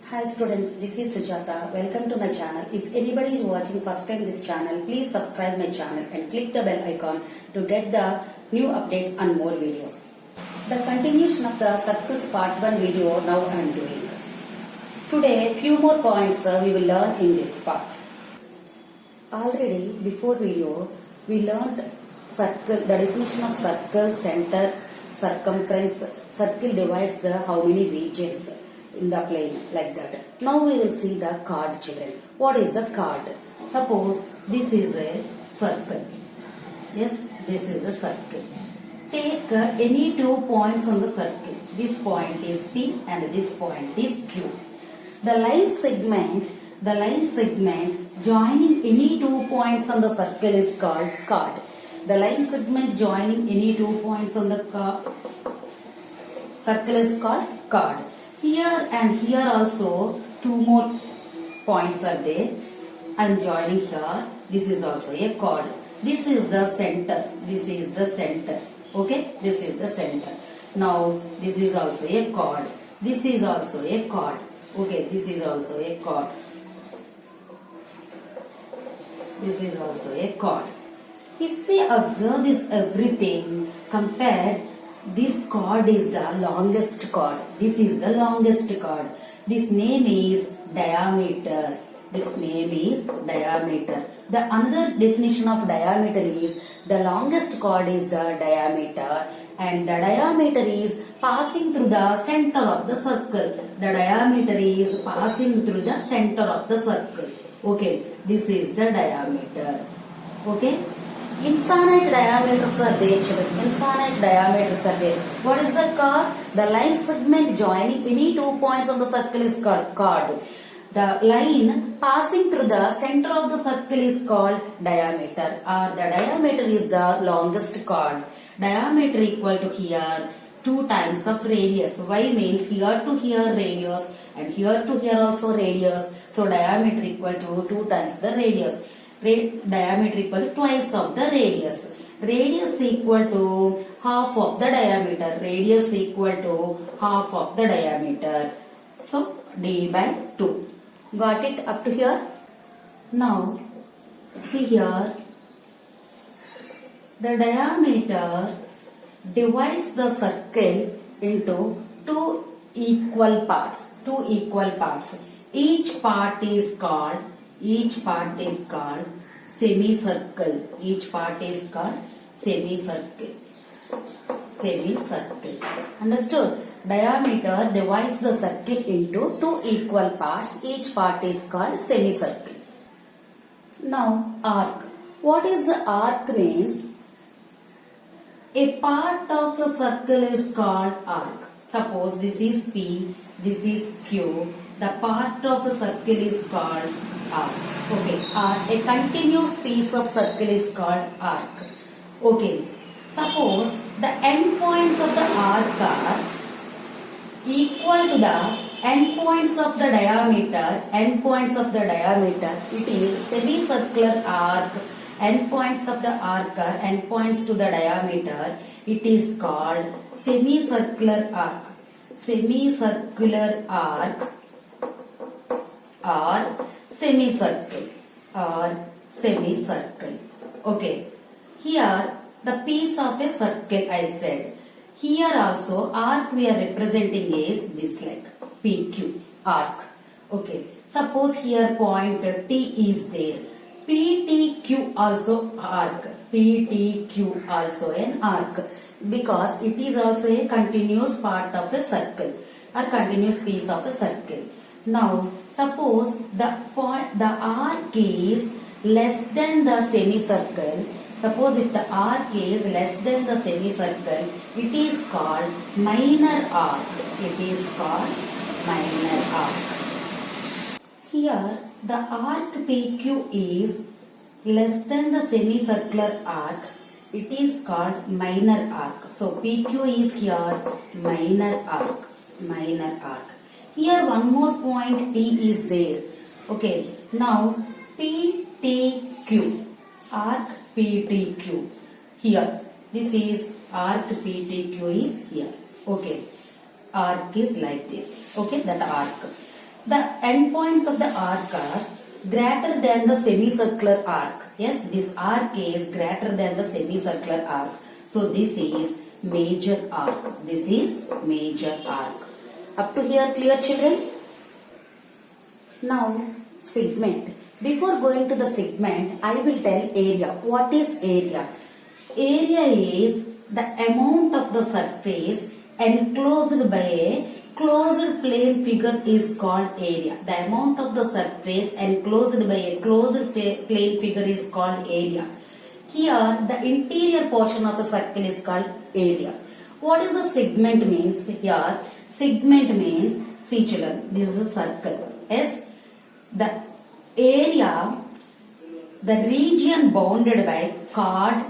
Hi students, this is Sujata. Welcome to my channel. If anybody is watching first time this channel, please subscribe my channel and click the bell icon to get the new updates and more videos. The continuation of the circles part 1 video now I am doing. Today few more points we will learn in this part. Already before video we learned circle, the definition of circle, center, circumference. Circle divides the how many regions in the plane like that. Now we will see the chord, children. What is the chord? Suppose this is a circle. Yes, this is a circle. Take any 2 points on the circle. This point is P and this point is Q. The line segment joining any 2 points on the circle is called chord. The line segment joining any 2 points on the circle is called chord. Here and here also 2 more points are there. I am joining here. This is also a chord. This is the center. This is the center. Okay, this is the center. Now this is also a chord. This is also a chord. Okay, this is also a chord. This is also a chord. If we observe this everything, compare. This chord is the longest chord. This is the longest chord. This name is diameter. This name is diameter. The another definition of diameter is the longest chord is the diameter, and the diameter is passing through the center of the circle. The diameter is passing through the center of the circle. Okay, this is the diameter. Okay. Infinite diameters are there, children. Infinite diameters are there. What is the chord? The line segment joining any 2 points on the circle is called chord. The line passing through the center of the circle is called diameter, or the diameter is the longest chord. Diameter equal to here 2 times of radius. Y means here to here radius and here to here also radius. So diameter equal to 2 times the radius. Diameter equal to twice of the radius. Radius equal to half of the diameter. Radius equal to half of the diameter. So d by 2. Got it up to here? Now see here. The diameter divides the circle into 2 equal parts. 2 equal parts. Each part is called semicircle. Each part is called semicircle. Semicircle. Understood? Diameter divides the circle into 2 equal parts. Each part is called semicircle. Now arc. What is the arc means? A part of a circle is called arc. Suppose this is P, this is Q. The part of a circle is called arc. Okay, a continuous piece of circle is called arc. Okay, suppose the endpoints of the arc are equal to the endpoints of the diameter. Endpoints of the diameter. It is semicircular arc. Endpoints of the arc are endpoints to the diameter. It is called semicircular arc. Semicircular arc or semicircle Okay, here the piece of a circle I said. Here also arc we are representing is this like PQ arc. Okay, suppose here point T is there. PTQ also arc. PTQ also an arc, because it is also a continuous part of a circle or continuous piece of a circle. Now suppose the arc is less than the semicircle. Suppose if the arc is less than the semicircle, it is called minor arc. It is called minor arc. Here the arc PQ is less than the semicircular arc. It is called minor arc. So PQ is here minor arc. Minor arc. Here one more point T is there. Okay. Now PTQ. Arc PTQ. Here. This is arc PTQ is here. Okay. Arc is like this. Okay. That arc. The endpoints of the arc are greater than the semicircular arc. Yes, this arc is greater than the semicircular arc. So this is major arc. This is major arc. Up to here clear, children? Now segment. Before going to the segment, I will tell area. What is area? Area is the amount of the surface enclosed by a closed plane figure is called area. The amount of the surface enclosed by a closed plane figure is called area. Here the interior portion of the circle is called area. What is the segment means? Here segment means, see children, this is a circle. Yes, the area, the region bounded by chord,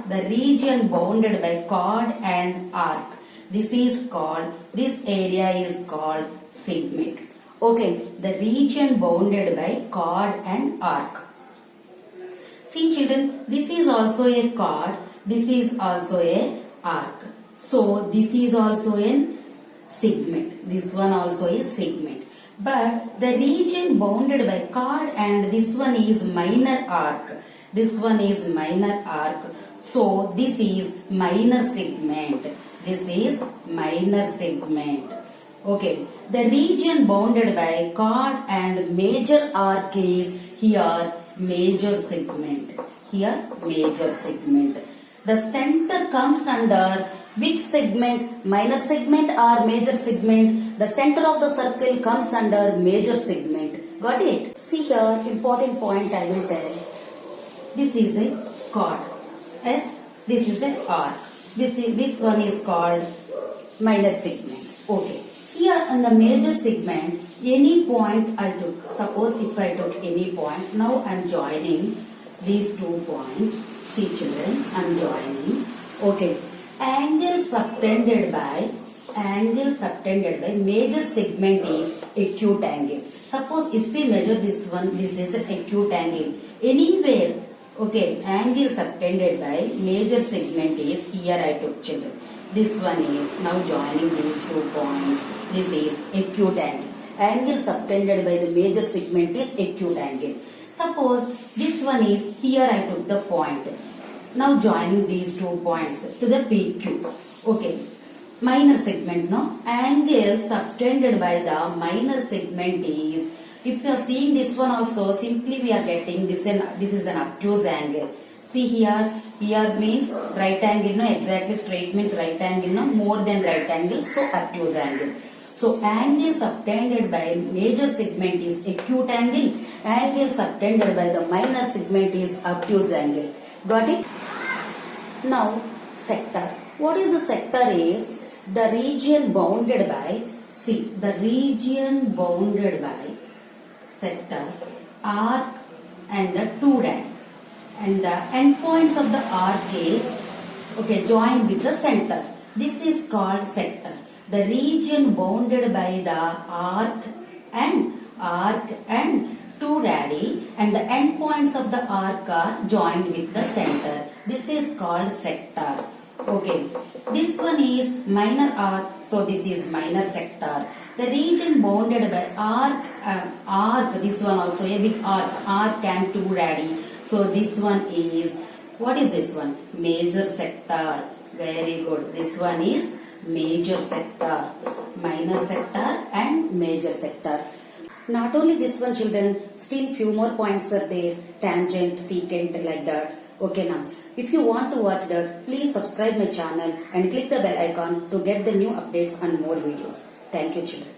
and arc. This area is called segment. Okay, the region bounded by chord and arc. See children, this is also a chord, this is also a arc. So this is also a segment. This one also is segment. But the region bounded by chord and this one is minor arc. This one is minor arc. So this is minor segment. This is minor segment. Okay. The region bounded by chord and major arc is here major segment. Here major segment. The center comes under which segment? Minor segment or major segment? The center of the circle comes under major segment. Got it? See here, important point I will tell. This is a chord. Yes, this is a arc. This one is called minor segment. Okay. Here on the major segment, any point I took. Suppose if I took any point, now I am joining these 2 points. See children, I am joining. Okay. Angle subtended by major segment is acute angle. Suppose if we measure this one, this is an acute angle. Anywhere, okay, angle subtended by major segment is, here I took children. This one is, now joining these 2 points, this is acute angle. Angle subtended by the major segment is acute angle. Suppose this one is, here I took the point. Now joining these 2 points to the PQ. Okay. Minor segment, no? Angle subtended by the minor segment is, if you are seeing this one also, simply we are getting this is an obtuse angle. See here means right angle, no? Exactly straight means right angle, no? More than right angle, so obtuse angle. So angle subtended by major segment is acute angle. Angle subtended by the minor segment is obtuse angle. Got it? Now sector. What is the sector is the region bounded by, see the region bounded by sector, arc and the 2 rad. And the endpoints of the arc is, okay, joined with the center. This is called sector. The region bounded by the arc and 2 radii and the endpoints of the arc are joined with the center. This is called sector. Okay. This one is minor arc. So this is minor sector. The region bounded by arc. This one also a big arc and 2 radii. So this one is, what is this one? Major sector. Very good. This one is major sector. Minor sector and major sector. Not only this one children, still few more points are there. Tangent, secant, like that. Okay now. If you want to watch that, please subscribe my channel and click the bell icon to get the new updates and more videos. Thank you children.